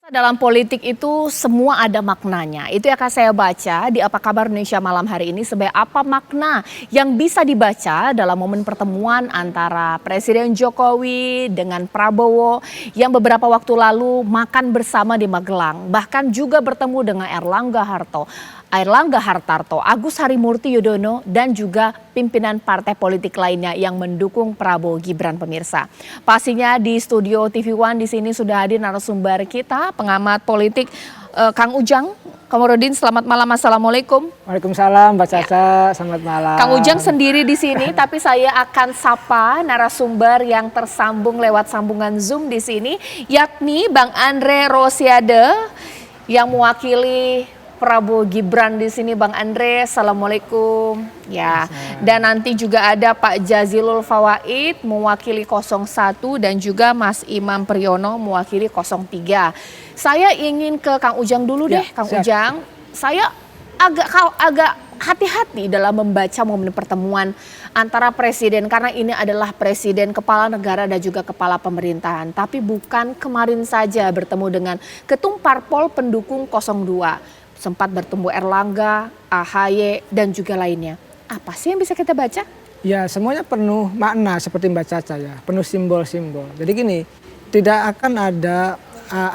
Dalam politik itu semua ada maknanya. Itu yang akan saya baca di Apa Kabar Indonesia malam hari ini. Sebagai apa makna yang bisa dibaca dalam momen pertemuan antara Presiden Jokowi dengan Prabowo yang beberapa waktu lalu makan bersama di Magelang. Bahkan juga bertemu dengan Erlangga Hartarto, Agus Harimurti Yudhoyono dan juga pimpinan partai politik lainnya yang mendukung Prabowo Gibran, pemirsa. Pastinya di studio TV One di sini sudah hadir narasumber kita, pengamat politik Kang Ujang Komarudin. Selamat malam, assalamualaikum. Waalaikumsalam, Mbak Caca. Selamat malam. Kang Ujang sendiri di sini, tapi saya akan sapa narasumber yang tersambung lewat sambungan Zoom di sini, yakni Bang Andre Rosiade yang mewakili Prabowo Gibran di sini. Bang Andre, assalamualaikum. Ya, dan nanti juga ada Pak Jazilul Fawait mewakili 01 dan juga Mas Imam Priyono mewakili 03. Saya ingin ke Kang Ujang dulu deh, Kang Ujang. Saya agak hati-hati dalam membaca momen pertemuan antara presiden, karena ini adalah presiden, kepala negara dan juga kepala pemerintahan. Tapi bukan kemarin saja bertemu dengan ketum parpol pendukung 02. Sempat bertemu Erlangga, AHY dan juga lainnya. Apa sih yang bisa kita baca? Ya, semuanya penuh makna seperti Mbak Caca ya, penuh simbol-simbol. Jadi gini, tidak akan ada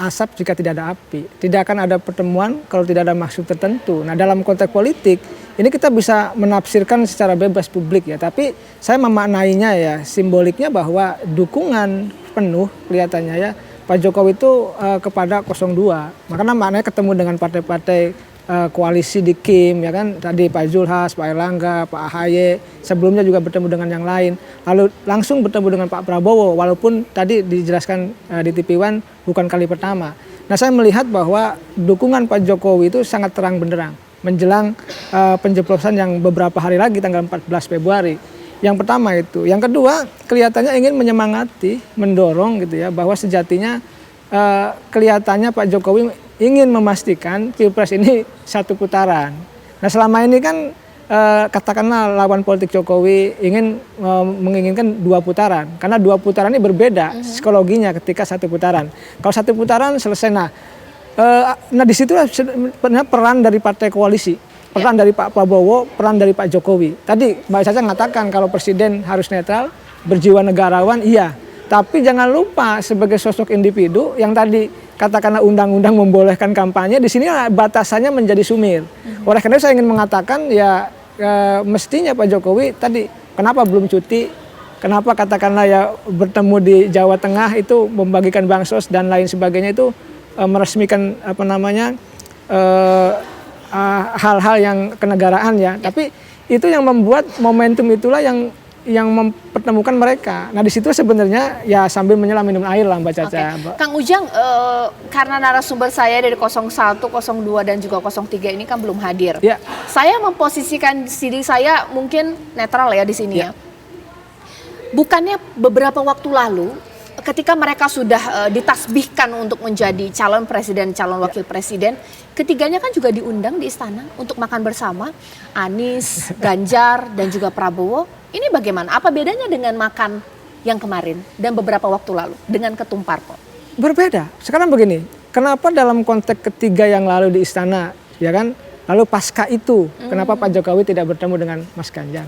asap jika tidak ada api. Tidak akan ada pertemuan kalau tidak ada maksud tertentu. Nah, dalam konteks politik, ini kita bisa menafsirkan secara bebas publik ya. Tapi saya memaknainya ya, simboliknya bahwa dukungan penuh kelihatannya ya Pak Jokowi itu kepada 02. Makanya maknanya ketemu dengan partai-partai koalisi di Kim ya kan, tadi Pak Zulhas, Pak Erlangga, Pak AHY, sebelumnya juga bertemu dengan yang lain. Lalu langsung bertemu dengan Pak Prabowo, walaupun tadi dijelaskan di TV One bukan kali pertama. Nah, saya melihat bahwa dukungan Pak Jokowi itu sangat terang benderang menjelang penjeblosan yang beberapa hari lagi tanggal 14 Februari. Yang pertama itu. Yang kedua, kelihatannya ingin menyemangati, mendorong gitu ya, bahwa sejatinya kelihatannya Pak Jokowi ingin memastikan Pilpres ini satu putaran. Nah, selama ini kan katakanlah lawan politik Jokowi menginginkan dua putaran. Karena dua putaran ini berbeda psikologinya ketika satu putaran. Kalau satu putaran selesai, nah disitulah sebenarnya peran dari partai koalisi. Peran dari Pak Prabowo, peran dari Pak Jokowi. Tadi Mbak Caca mengatakan kalau presiden harus netral, berjiwa negarawan, iya. Tapi jangan lupa sebagai sosok individu yang tadi katakanlah undang-undang membolehkan kampanye, di sini batasannya menjadi sumir. Oleh karena itu saya ingin mengatakan ya mestinya Pak Jokowi tadi kenapa belum cuti, kenapa katakanlah ya bertemu di Jawa Tengah itu membagikan bansos dan lain sebagainya itu meresmikan apa namanya hal-hal yang kenegaraan ya. Tapi itu yang membuat momentum itulah yang mempertemukan mereka. Nah, di situ sebenarnya ya sambil menyelam minum air lah Mbak Caca. Okay. Kang Ujang, karena narasumber saya dari 01, 02 dan juga 03 ini kan belum hadir. Ya. Saya memposisikan diri saya mungkin netral ya di sini ya. Bukannya beberapa waktu lalu ketika mereka sudah ditasbihkan untuk menjadi calon presiden, calon wakil presiden, ketiganya kan juga diundang di istana untuk makan bersama, Anies, Ganjar, dan juga Prabowo. Ini bagaimana? Apa bedanya dengan makan yang kemarin dan beberapa waktu lalu dengan ketum parpol? Berbeda. Sekarang begini, kenapa dalam konteks ketiga yang lalu di istana, ya kan, lalu pasca itu, kenapa Pak Jokowi tidak bertemu dengan Mas Ganjar?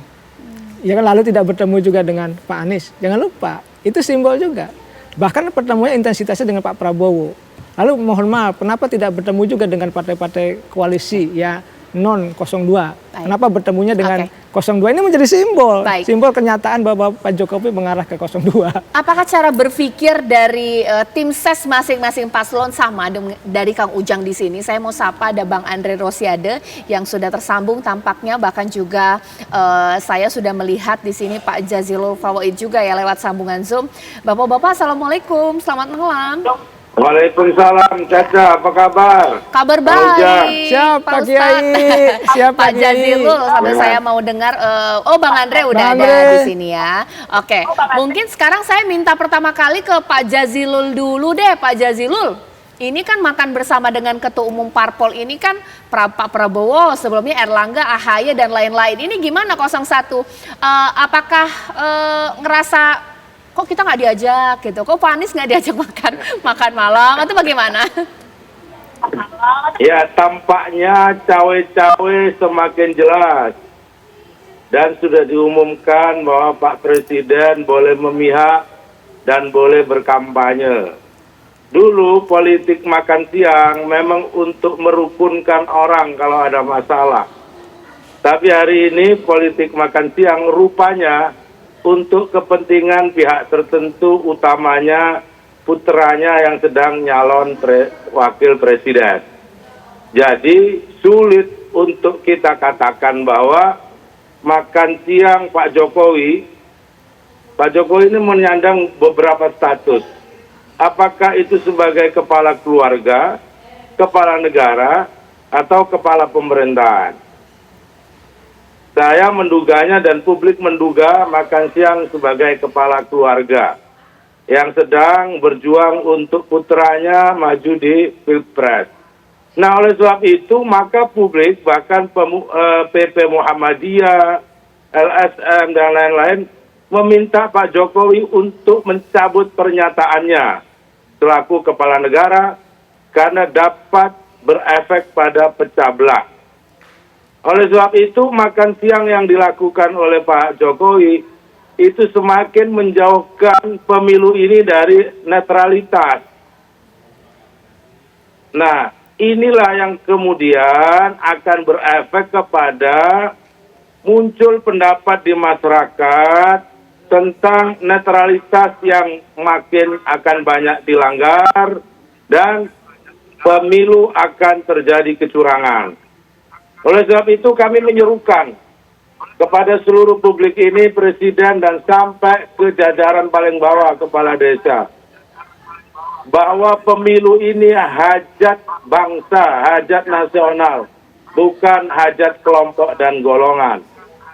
Ya kan, lalu tidak bertemu juga dengan Pak Anies. Jangan lupa, itu simbol juga. Bahkan pertemuannya intensitasnya dengan Pak Prabowo. Lalu mohon maaf, kenapa tidak bertemu juga dengan partai-partai koalisi ya non 02? Baik. Kenapa bertemunya dengan 02? Ini menjadi simbol. Baik. Simbol kenyataan bahwa Pak Jokowi mengarah ke 02. Apakah cara berpikir dari tim ses masing-masing paslon sama dari Kang Ujang di sini? Saya mau sapa ada Bang Andre Rosiade yang sudah tersambung tampaknya, bahkan juga saya sudah melihat di sini Pak Jazilul Fawait juga ya lewat sambungan Zoom. Bapak-bapak, assalamualaikum, selamat malam. Waalaikumsalam, Caca, apa kabar? Kabar baik. Siapa Kiai? Siapa Pak Jazilul, sampai saya mau dengar. Bang Andre udah ada di sini ya. Oke, mungkin sekarang saya minta pertama kali ke Pak Jazilul dulu deh, Pak Jazilul. Ini kan makan bersama dengan Ketua Umum Parpol ini kan Pak Prabowo, sebelumnya Erlangga, AHY dan lain-lain. Ini gimana 01? Apakah ngerasa kok kita nggak diajak gitu, kok Pak Anies nggak diajak makan malam atau bagaimana? Ya, tampaknya cawe-cawe semakin jelas. Dan sudah diumumkan bahwa Pak Presiden boleh memihak dan boleh berkampanye. Dulu politik makan siang memang untuk merukunkan orang kalau ada masalah. Tapi hari ini politik makan siang rupanya untuk kepentingan pihak tertentu, utamanya putranya yang sedang nyalon wakil presiden. Jadi sulit untuk kita katakan bahwa makan siang Pak Jokowi ini menyandang beberapa status. Apakah itu sebagai kepala keluarga, kepala negara, atau kepala pemerintahan? Saya menduganya dan publik menduga makan siang sebagai kepala keluarga yang sedang berjuang untuk putranya maju di Pilpres. Nah, oleh sebab itu, maka publik, bahkan PP Muhammadiyah, LSM, dan lain-lain, meminta Pak Jokowi untuk mencabut pernyataannya selaku kepala negara karena dapat berefek pada pecah belah. Oleh sebab itu, makan siang yang dilakukan oleh Pak Jokowi itu semakin menjauhkan pemilu ini dari netralitas. Nah, inilah yang kemudian akan berefek kepada muncul pendapat di masyarakat tentang netralitas yang makin akan banyak dilanggar dan pemilu akan terjadi kecurangan. Oleh sebab itu kami menyerukan kepada seluruh publik ini, Presiden dan sampai ke jajaran paling bawah kepala desa, bahwa pemilu ini hajat bangsa, hajat nasional, bukan hajat kelompok dan golongan.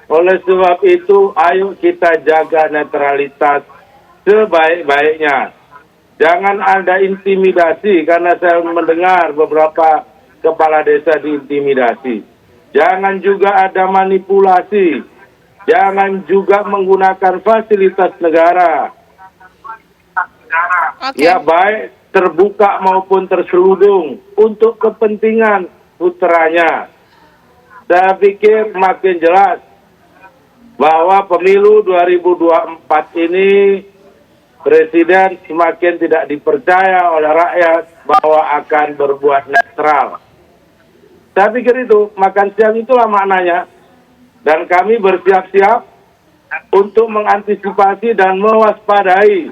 Oleh sebab itu, ayo kita jaga netralitas sebaik-baiknya. Jangan ada intimidasi, karena saya mendengar beberapa kepala desa diintimidasi. Jangan juga ada manipulasi. Jangan juga menggunakan fasilitas negara. Ya, baik terbuka maupun terselubung untuk kepentingan putranya. Saya pikir makin jelas bahwa pemilu 2024 ini Presiden semakin tidak dipercaya oleh rakyat bahwa akan berbuat netral. Saya pikir itu, makan siang itulah maknanya. Dan kami bersiap-siap untuk mengantisipasi dan mewaspadai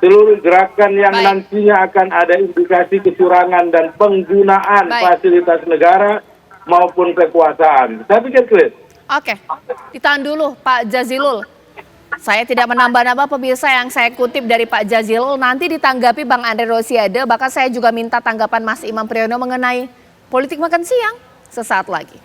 seluruh gerakan yang nantinya akan ada indikasi kecurangan dan penggunaan fasilitas negara maupun kekuasaan. Saya pikir clear. Oke, ditahan dulu Pak Jazilul. Saya tidak menambah-nambah, pemirsa, yang saya kutip dari Pak Jazilul nanti ditanggapi Bang Andre Rosiade. Bahkan saya juga minta tanggapan Mas Imam Priyono mengenai politik makan siang sesaat lagi.